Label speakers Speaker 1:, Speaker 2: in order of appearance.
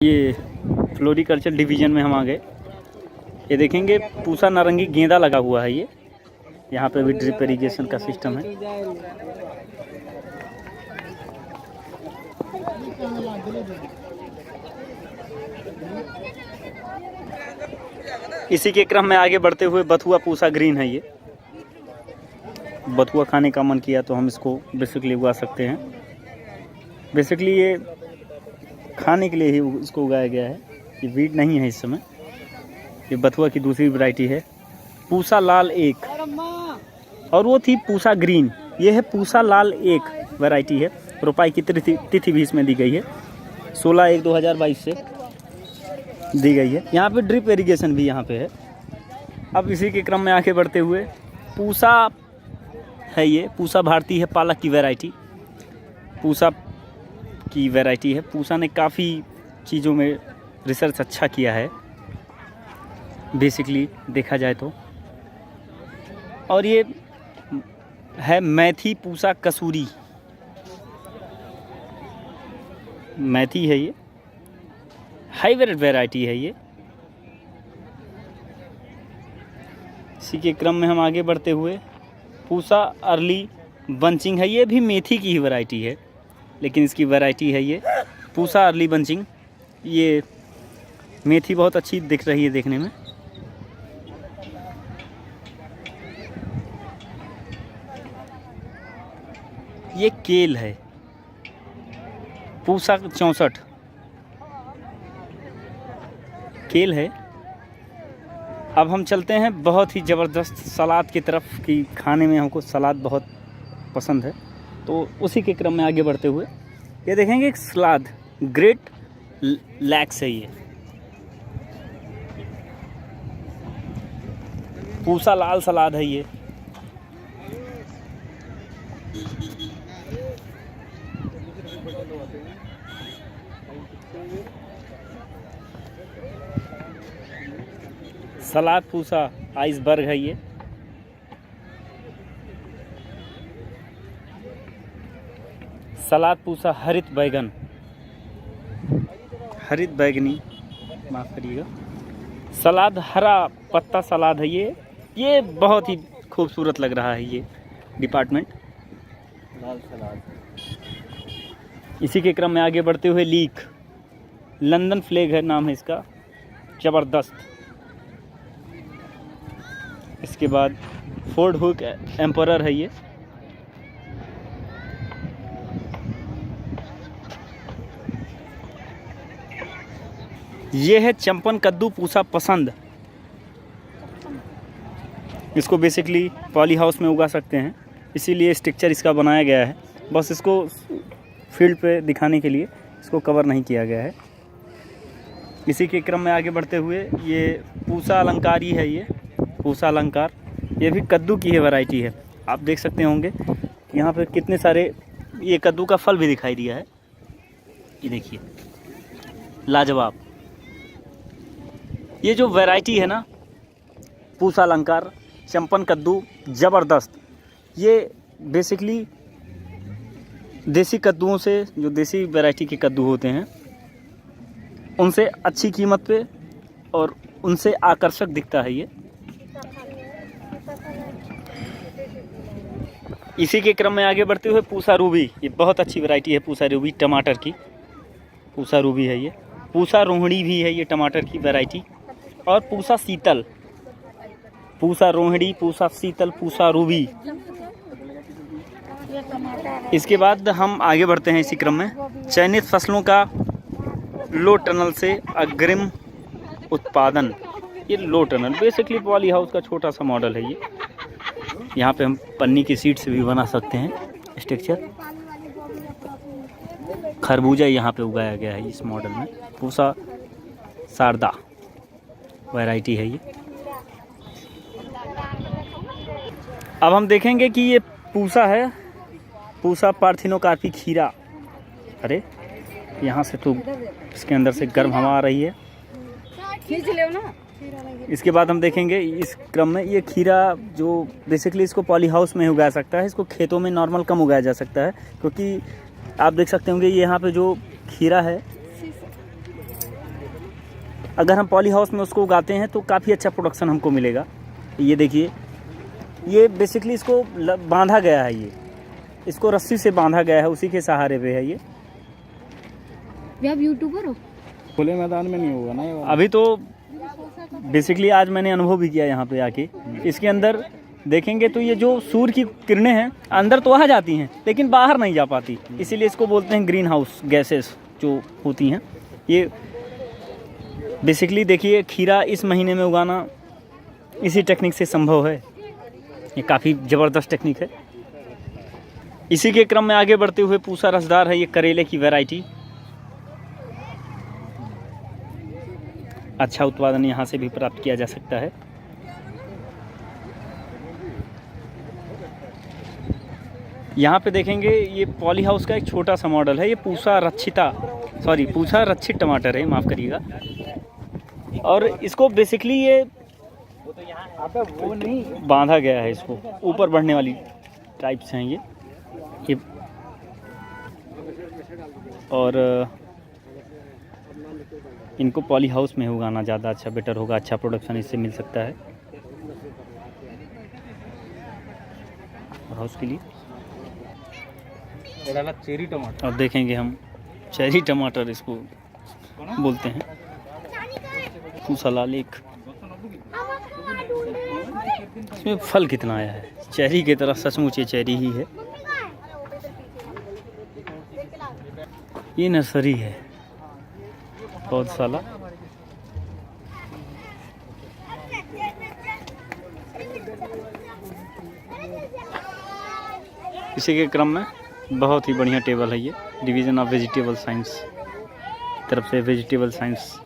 Speaker 1: ये floriculture division में हम आ गए। ये देखेंगे पूसा नारंगी गेंदा लगा हुआ है। ये यहाँ पे भी ड्रिप इरिगेशन का सिस्टम है। इसी के क्रम में आगे बढ़ते हुए बथुआ पूसा ग्रीन है। ये बथुआ खाने का मन किया तो हम इसको बेसिकली उगा सकते हैं। बेसिकली ये खाने के लिए ही इसको उगाया गया है। ये वीड नहीं है इस समय। ये बथुआ की दूसरी वैरायटी है, पूसा लाल एक, और वो थी पूसा ग्रीन। ये है पूसा लाल एक वैरायटी है। रोपाई की तिथि भी इसमें दी गई है, 16/1/2022 से दी गई है। यहाँ पे ड्रिप इरिगेशन भी यहाँ पे है। अब इसी के क्रम में आगे बढ़ते हुए पूसा है। ये पूसा भारतीय है, पालक की वैरायटी पूसा की वैरायटी है। पूसा ने काफ़ी चीज़ों में रिसर्च अच्छा किया है बेसिकली देखा जाए तो। और ये है मैथी पूसा कसूरी, मैथी है। ये हाइब्रिड वैरायटी है। ये इसी के क्रम में हम आगे बढ़ते हुए पूसा अर्ली बंचिंग है। ये भी मेथी की ही वैरायटी है, लेकिन इसकी वैरायटी है ये पूसा अर्ली बंचिंग। ये मेथी बहुत अच्छी दिख रही है देखने में। ये केल है, पूसा 64 केल है। अब हम चलते हैं बहुत ही ज़बरदस्त सलाद की तरफ कि खाने में हमको सलाद बहुत पसंद है, तो उसी के क्रम में आगे बढ़ते हुए ये देखेंगे एक सलाद ग्रेट लैक्स है। ये पूसा लाल सलाद है। ये सलाद पूसा आइसबर्ग है। ये सलाद पूसा हरित बैगन, हरित बैगनी, माफ़ करिएगा, सलाद हरा पत्ता सलाद है। ये बहुत ही खूबसूरत लग रहा है ये डिपार्टमेंट, लाल सलाद। इसी के क्रम में आगे बढ़ते हुए लीक, लंदन फ्लैग है नाम है इसका, ज़बरदस्त। इसके बाद फोर्ड हुक एम्परर है। ये है चंपन कद्दू पूसा पसंद। इसको बेसिकली पॉली हाउस में उगा सकते हैं, इसीलिए स्ट्रक्चर इसका बनाया गया है। बस इसको फील्ड पे दिखाने के लिए इसको कवर नहीं किया गया है। इसी के क्रम में आगे बढ़ते हुए ये पूसा अलंकारी है। ये पूसा अलंकार, ये भी कद्दू की है वैरायटी है। आप देख सकते होंगे यहाँ पे कितने सारे ये कद्दू का फल भी दिखाई दिया है। ये देखिए लाजवाब। ये जो वैरायटी है ना पूसा अलंकार चंपन कद्दू, ज़बरदस्त। ये बेसिकली देसी कद्दुओं से, जो देसी वैरायटी के कद्दू होते हैं उनसे अच्छी कीमत पे और उनसे आकर्षक दिखता है। ये इसी के क्रम में आगे बढ़ते हुए पूसा रूबी, ये बहुत अच्छी वैरायटी है पूसा रूबी टमाटर की। पूसा रूबी है। ये पूसा रोहिणी भी है, ये टमाटर की वैरायटी। और पूसा शीतल, पूसा रोहिणी, पूसा शीतल, पूसा रूबी। इसके बाद हम आगे बढ़ते हैं इसी क्रम में चयनित फसलों का लो टनल से अग्रिम उत्पादन। ये low tunnel basically poly house का छोटा सा मॉडल है। ये यहाँ पे हम पन्नी की सीट से भी बना सकते हैं स्ट्रक्चर। खरबूजा यहाँ पे उगाया गया है इस मॉडल में। पूसा शारदा वैरायटी है। ये अब हम देखेंगे कि ये पूसा है, पूसा पार्थिनोकार्पी खीरा। अरे यहाँ से तो इसके अंदर से गर्म हवा आ रही है। खींच लो ना। इसके बाद हम देखेंगे इस क्रम में ये खीरा जो बेसिकली इसको पॉली हाउस में उगाया सकता है, इसको खेतों में नॉर्मल कम उगाया जा सकता है, क्योंकि आप देख सकते होंगे यहाँ पे जो खीरा है अगर हम पॉली हाउस में उसको उगाते हैं तो काफ़ी अच्छा प्रोडक्शन हमको मिलेगा। ये देखिए, ये बेसिकली इसको बांधा गया है, ये इसको रस्सी से बांधा गया है, उसी के सहारे पे है ये।
Speaker 2: आप यूट्यूबर हो?
Speaker 3: खुले मैदान में नहीं होगा ना ये वाला।
Speaker 1: अभी तो बेसिकली आज मैंने अनुभव भी किया यहाँ पे आके। इसके अंदर देखेंगे तो ये जो सूर्य की किरणें हैं अंदर तो आ जाती हैं लेकिन बाहर नहीं जा पाती, इसीलिए इसको बोलते हैं ग्रीन हाउस गैसेस जो होती हैं। ये बेसिकली देखिए, खीरा इस महीने में उगाना इसी टेक्निक से संभव है। ये काफ़ी ज़बरदस्त टेक्निक है। इसी के क्रम में आगे बढ़ते हुए पूसा रसदार है, ये करेले की वैरायटी। अच्छा उत्पादन यहाँ से भी प्राप्त किया जा सकता है। यहाँ पे देखेंगे ये पॉली हाउस का एक छोटा सा मॉडल है। ये पूसा रक्षित टमाटर है, माफ़ करिएगा। और इसको बेसिकली ये
Speaker 3: वो नहीं
Speaker 1: बांधा गया है, इसको ऊपर बढ़ने वाली टाइप्स हैं ये और इनको पॉली हाउस में उगाना ज़्यादा अच्छा बेटर होगा, अच्छा प्रोडक्शन इससे मिल सकता है हाउस के लिए।
Speaker 3: चेरी टमाटर
Speaker 1: अब देखेंगे हम चेरी टमाटर इसको बोलते हैं, पूसा लाल एक। इसमें फल कितना आया है, चेरी की तरह सचमुच ये चेरी ही है। ये नर्सरी है पौधशाला। इसी के क्रम में बहुत ही बढ़िया टेबल है ये, डिवीज़न ऑफ वेजिटेबल साइंस तरफ से वेजिटेबल साइंस